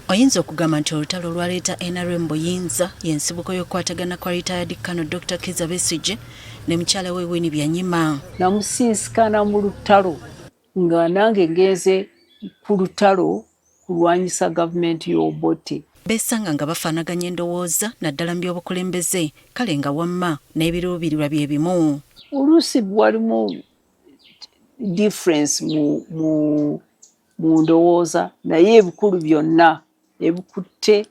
Oyinza okugamba nti olutalo olwaleeta NRM Buyinza y'ensibuko y'okukwatagana kwa retired Colonel Dr. Kizza Besigye ne mukyala we Winnie Byanyima. Namusinsikana mu lutalo nga nange ngenze ku lutalo kulwanyisa gavumenti y'Obote. Beesanga nga bafaanaganya endowooza naddala mu by'obukulembeze kale nga wamma n'ebiruubirirwa bye bimu. Oluusi walimu difference mu ndowooza naye ebikulu byonna ebikutte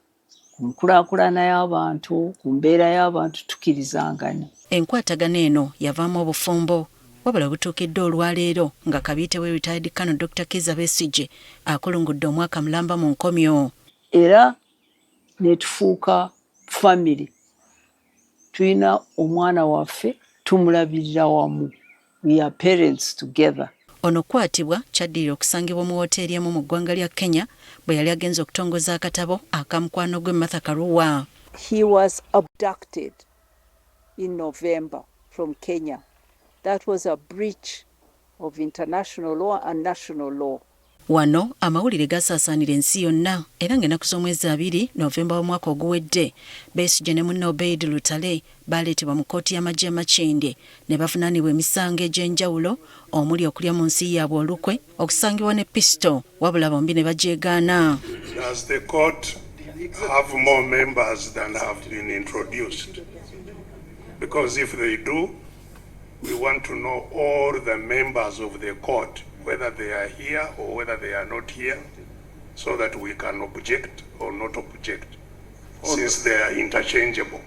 ku nkulaakulana y'abantu ku mbeera y'abantu tukkirizangana. Enkwatagana eno yavaamu obufumbo wabula butuukidde olwaleero nga kabiite we retired Colonel Dr. Kizza Besigye akulungudde omwaka mulamba mu nkomyo. Era ne tufuuka family. Tulina omwana waffe tumulabirira wamu. We are parents together. Ono kwatibwa kyaddirira okusangibwa mu woteeri emu mu ggwanga lya Kenya bwe yali agenze okutongoza akatabo akamukwano gwe Martha Karua. He was abducted in November from Kenya. That was a breach of international law and national law. Wano amawulire gasaasaanira ensi yonna era ng'ennaku z'omwezi 2 Novemba w'omwaka oguwedde Besigye ne munne Obeid Lutale baaleetebwa mu kkooti y'amagye Makindye ne bavunaanibwa emisango egy'enjawulo omuli okulya mu nsi yaabwe olukwe okusangibwa ne pisito wabula bombi ne bajeegaana. Does the court have more members than have been introduced? Because if they do, we want to know all the members of the court, whether they are here or whether they are not here, so that we can object or not object, since they are interchangeable.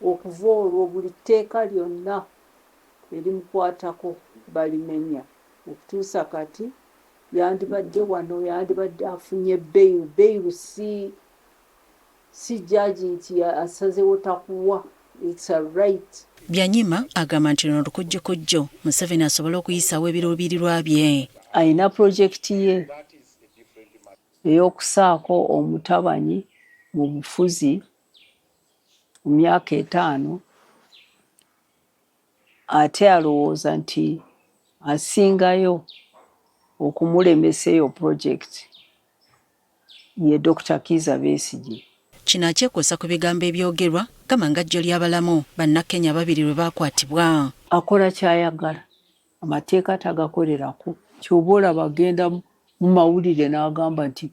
Okuva olwo buli tteeka lyonna erimukwatako balimenya okutuusa kati yandibadde wano yandibadde afunye beiru si jaji nti asazewo takuwa. It's a right. Byanyima agamba nti luno lukujjukujjo Museveni asobole okuyisawo ebiruubirirwa bye. Ayina projekiti ye ey'okusaako omutabanyi mu bufuzi mu myaka 5 ate alowooza nti asingayo okumulemesa eyo projekiti ye Dr. Kizza Besigye. Kino akyekwosa ku bigambo ebyogerwa gama nga jjo ly'abalamu bannakenya 2 lwe baakwatibwa. Akola kyayagala, amateeka tagakolerako. Ky'oba olaba agenda mu mawulire n'agamba nti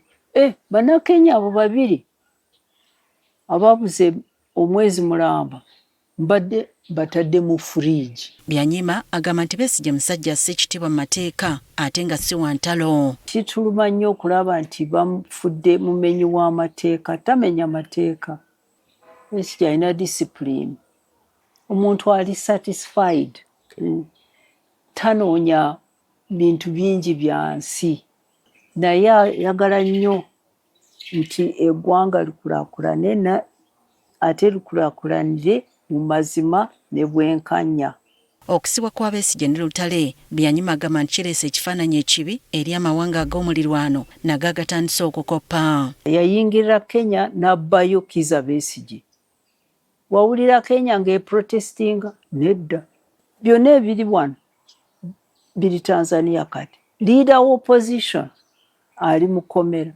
bannakenya abo 2 ababuze omwezi mulamba mbadde batadde mu fridge. Byanyima agamba nti Besigye musajja assekitibwa mu mateeka ate nga si wantalo. Kituluma nnyo okulaba nti bamufudde mumenyi w'amateeka, tamenya mateeka. Besigye alina discipline. Omuntu ali satisfied. Tanoonya bintu bingi bya nsi. Naye ayagala nnyo nti eggwanga likulaakulane ate likulaakulanire mu mazima ne bwenkanya. Okusibwa kwa Besigye ne Lutale Byanyima agamba nti kireese ekifaananyi ekibi eri amawanga ag'omulirwano nago agatandise okukoppa. Yayingirira Kenya n'abbayo Kizza Besigye. Wawulira Kenya ng'eprotestinga nedda. Byonna ebiri wano biri Tanzania kati. Leader of opposition ali mu kkomera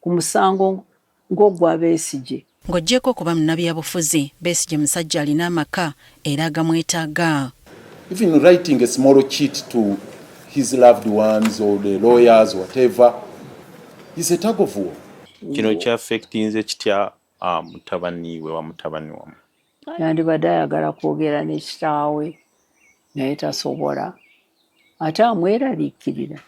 ku musango ng'ogwa Besigye. Ng'oggyeko okuba munnabyabufuzi, Besigye musajja alina amaka era agamwetaaga. Even writing a small cheat to his loved ones or the lawyers, whatever, is a tug of war. Kino kya affectinze kitya mutabani we wa mutabani wamu. Yandibadde ayagala kwogera ne kitaawe naye tasobola. Ate amweraliikirira.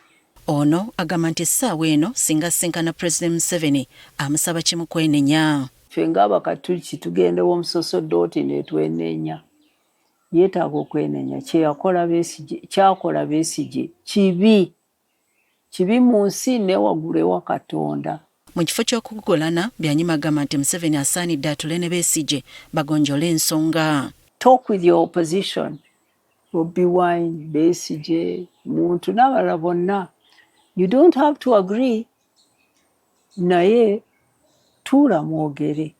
Ono agamba nti essaawa eno singa senkana President Museveni amusaba kimu kwenenya. Ffe ng'Abakatuliki tugendewo omusosodooti ne twenenya. Yeetaaga okwenenya. Kyakola Besigye kibi mu nsi ne waggulu ewa Katonda. Mu kifo ky'okugolana Byanyima agamba nti Museveni asaanidde atule ne Besigye bagonjole ensonga. Talk with your opposition. Bobi Wine, Besigye, muntu n'abalala bonna. You don't have to agree. Naye tuula mwogere.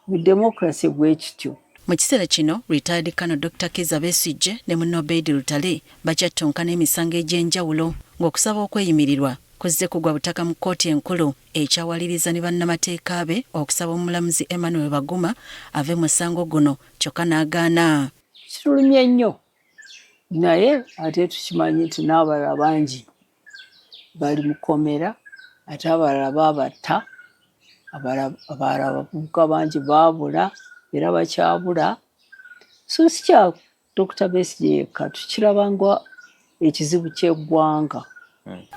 Mu democracy bwekityo. Mu kiseera kino retired Colonel Dr. Kizza Besigye ne munne Obeid Lutale bakyattonkana emisango egy'enjawulo ng'okusaba okweyimirirwa kuzze kugwa butaka mu kkooti enkulu ekyawaliriza ne bannamateeka be okusaba omulamuzi Emmanuel Baguma ave mu musango guno kyokka n'agaana. Kitulumye nnyo naye ate tukimanyi nti n'abalala bangi bali mu kkomera ate abalala babatta abalala abavubuka bangi baabula era bakyabula. So si kya Dr. Besigye yekka tukirabanga ekizibu ky'eggwanga.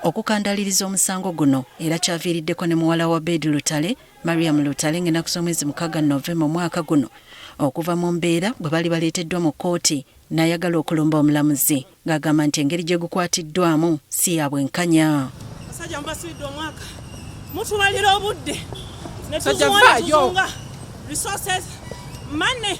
Okukandaliriza omusango guno era kyaviiriddeko ne muwala wa Bedi Lutale, Mariam Lutale ng'ennaku z'omwezi 6 Novemba omwaka guno okuva mu mbeera bwe bali baleeteddwa mu kkooti n'ayagala okulumba omulamuzi ng'agamba nti engeri gye gukwatiddwamu si ya bwenkanya. Basajja mbasibidde omwaka mutumalira obudde ne tuzunga resources money